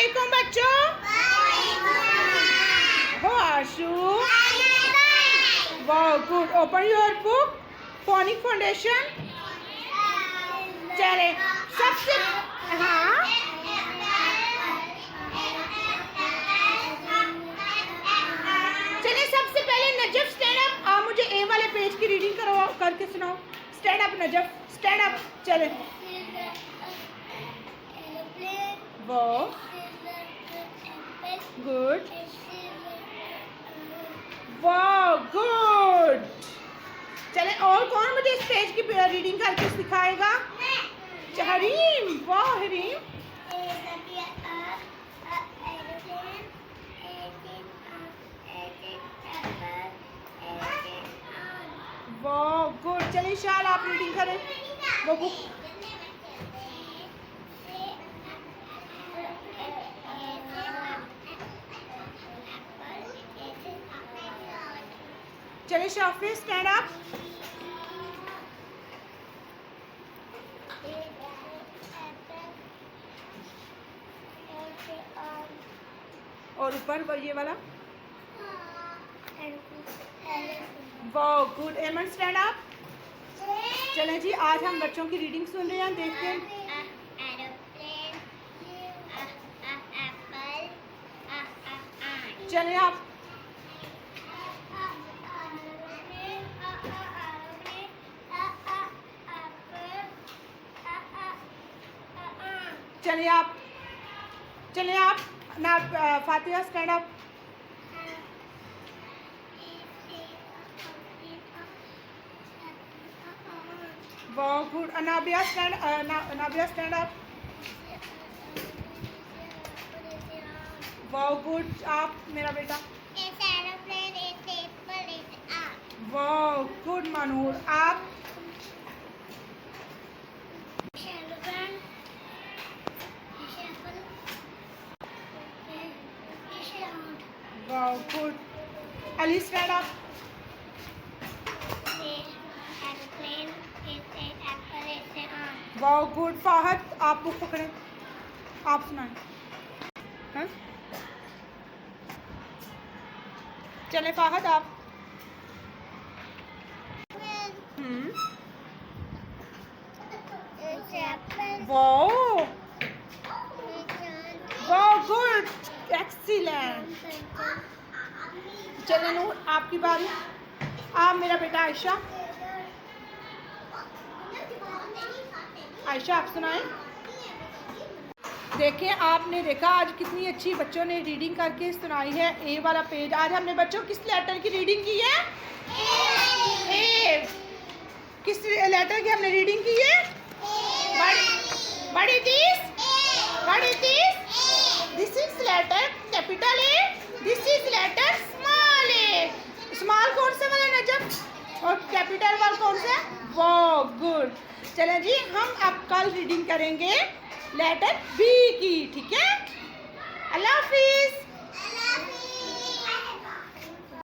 वालेकुम बच्चों। हो आशु। वाह good. Open your book. Phonic foundation. चले सबसे हाँ चलिए सबसे पहले नजफ स्टैंड अप। आप मुझे ए वाले पेज की रीडिंग करो करके सुनाओ। Stand up Najaf, stand up. चले वाह गुड, वाह गुड। चले और कौन मुझे इस पेज की रीडिंग करके सिखाएगा? हरीम। वाह हरीम। वाह गुड। चलिए शाल आप रीडिंग करें वो बुक। चलिए शाफी स्टैंड अप। और ऊपर ये वाला। वाह गुड। एमन स्टैंड अप। चलें जी आज हम बच्चों की रीडिंग सुन रहे हैं, देखते हैं। चलिए आप चलिए आप ना फातिहा स्टैंड अप। वाह गुड। Anabia stand up. वाह गुड। आप मेरा बेटा। वाह गुड मानूर। आप वाह गुड। Ali stand up. वाह गुड। फाहद आप बुक पकड़े, आप सुनाएं। हाँ चले फाहद आप। वाह वाह गुड एक्सीलेंट। चले नूर आपकी बारी। आप मेरा बेटा आयशा। आयशा आप सुनाएं। देखें आपने देखा आज कितनी अच्छी बच्चों ने रीडिंग करके सुनाई है। ए वाला पेज। आज हमने बच्चों किस लेटर की रीडिंग की है? ए। किस लेटर की हमने रीडिंग की है? What is this? What is this? This is letter capital A. This is letter small a. Small कौन से वाला नजब और कैपिटल वाला कौन सा? वाह गुड। चलें जी हम अब कल रीडिंग करेंगे लेटर बी की, ठीक है? अल्लाह हाफिज।